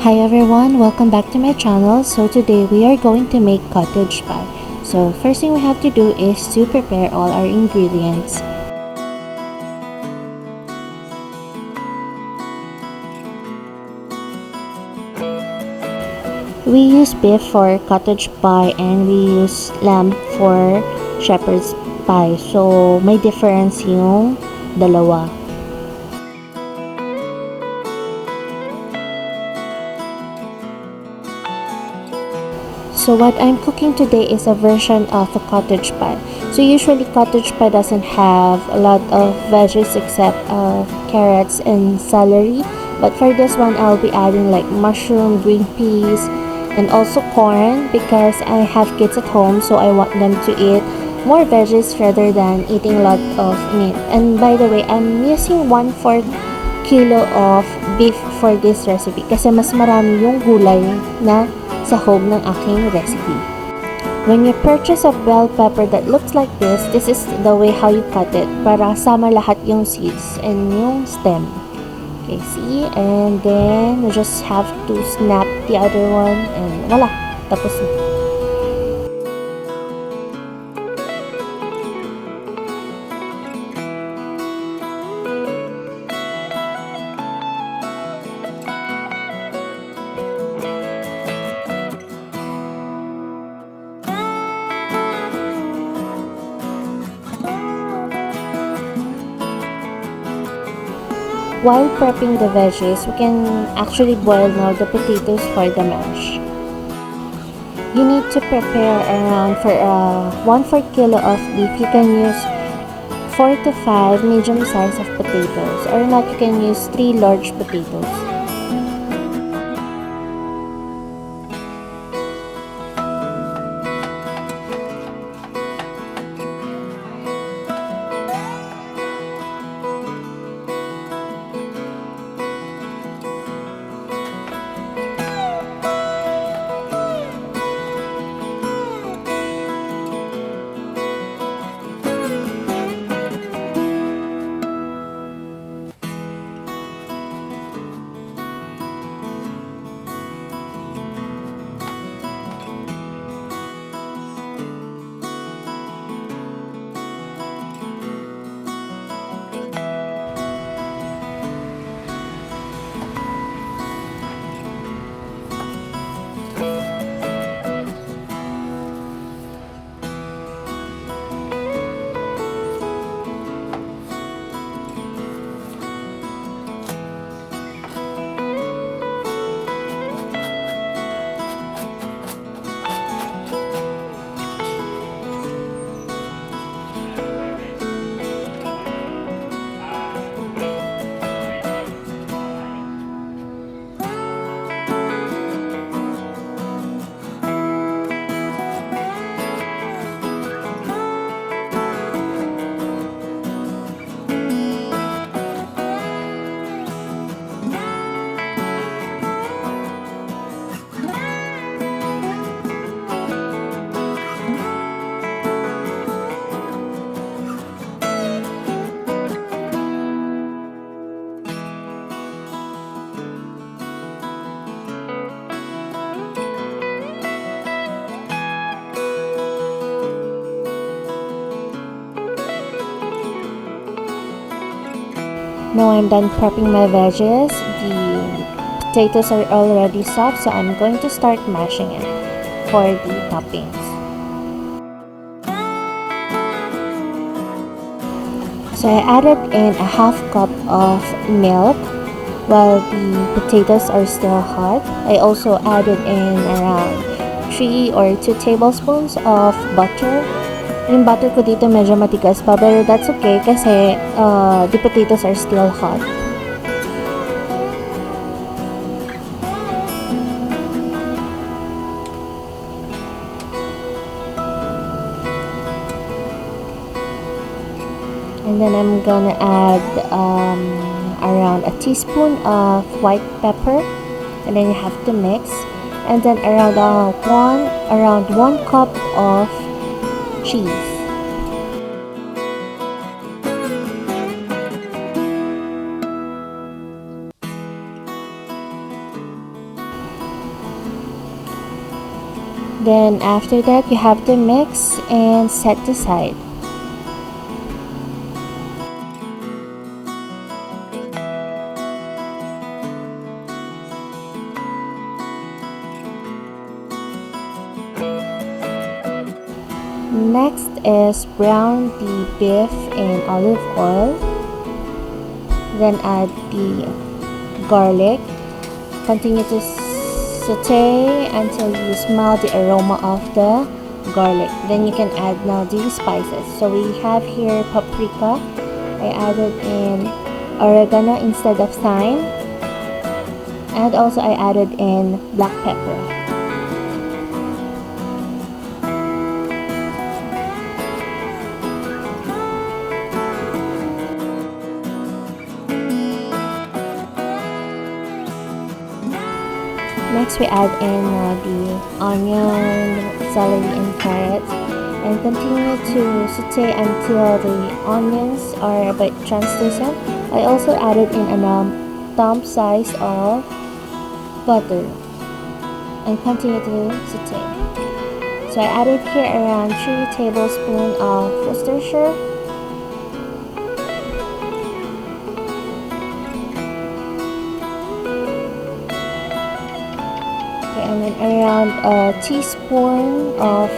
Hi everyone, welcome back to my channel. So today we are going to make cottage pie. So first thing we have to do is to prepare all our ingredients. We use beef for cottage pie and we use lamb for shepherd's pie. So may difference yung dalawa. So what I'm cooking today is a version of a cottage pie. So usually cottage pie doesn't have a lot of veggies except carrots and celery. But for this one, I'll be adding like mushroom, green peas, and also corn because I have kids at home, so I want them to eat more veggies rather than eating a lot of meat. And by the way, I'm using 1/4 kilo of beef for this recipe kasi mas marami yung gulay na sahog ng aking recipe. When you purchase a bell pepper that looks like this is the way how you cut it para sama lahat yung seeds and yung stem. Okay, see? And then you just have to snap the other one and voila, tapos na. While prepping the veggies, we can actually boil now the potatoes for the mash. You need to prepare around for 1/4 kilo of beef. You can use 4 to 5 medium size of potatoes, or not you can use 3 large potatoes. Now I'm done prepping my veggies. The potatoes are already soft, so I'm going to start mashing it for the toppings. So I added in a half cup of milk while the potatoes are still hot. I also added in around 3 or 2 tablespoons of butter. Yung butter ko dito medyo matigas pa, pero that's okay kasi the potatoes are still hot. And then I'm gonna add around a teaspoon of white pepper, and then you have to mix. And then around 1 cup of cheese. Then after that, you have to mix and set aside. Next is brown the beef in olive oil. Then add the garlic. Continue to saute until you smell the aroma of the garlic. Then you can add now the spices. So we have here paprika. I added in oregano instead of thyme. And also I added in black pepper. Next, we add in the onion, celery, and carrots, and continue to saute until the onions are a bit translucent. I also added in a thumb size of butter and continue to saute. So I added here around 3 tablespoons of Worcestershire. And then around a teaspoon of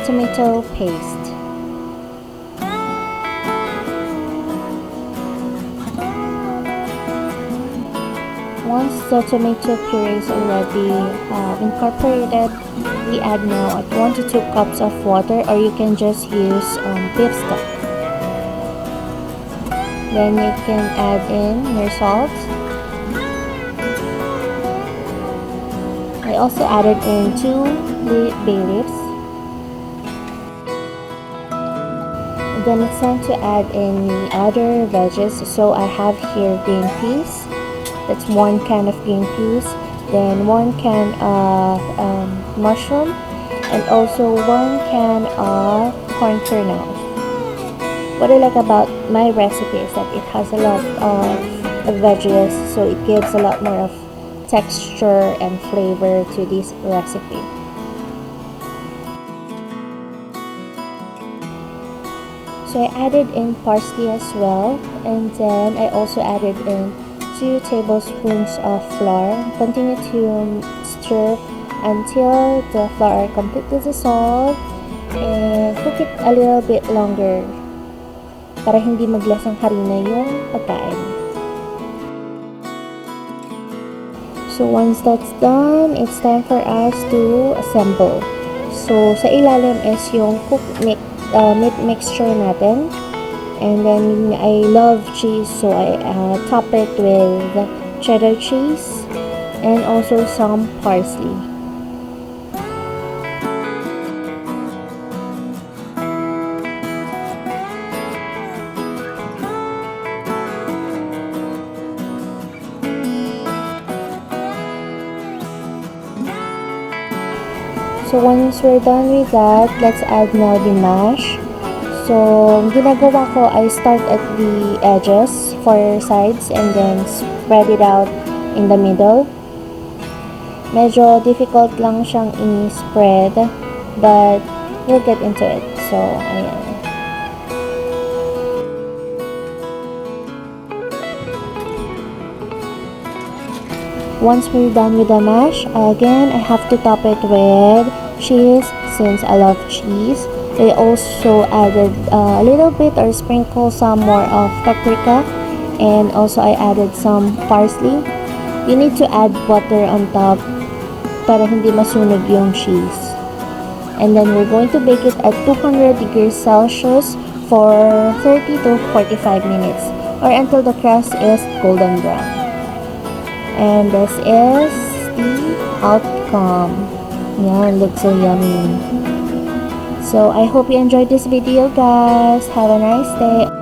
tomato paste. Once the tomato puree is already incorporated, we add now 1 to 2 cups of water, or you can just use beef stock. Then you can add in your salt. I also added in 2 bay leaves. Then it's time to add in the other veggies. So I have here green peas. That's 1 can of green peas. Then 1 can of mushroom. And also 1 can of corn kernels. What I like about my recipe is that it has a lot of veggies. So it gives a lot more of texture and flavor to this recipe. So I added in parsley as well, and then I also added in 2 tablespoons of flour. Continue to stir until the flour completely dissolved, and cook it a little bit longer para hindi maglasang harina yung pagkain. So once that's done, it's time for us to assemble. So sa ilalim is yung meat mixture natin. And then I love cheese, so I top it with cheddar cheese and also some parsley. So once we're done with that, let's add now the mash. So ginagawa ko, I start at the edges, 4 sides, and then spread it out in the middle. Medyo difficult lang siyang i-spread, but we'll get into it. So ayan. Once we're done with the mash, again, I have to top it with cheese since I love cheese. I also added a little bit or sprinkle some more of paprika, and also I added some parsley. You need to add butter on top para hindi masunog yung cheese. And then we're going to bake it at 200 degrees Celsius for 30 to 45 minutes or until the crust is golden brown. And this is the outcome. Yeah, it looks so yummy. So I hope you enjoyed this video, guys. Have a nice day.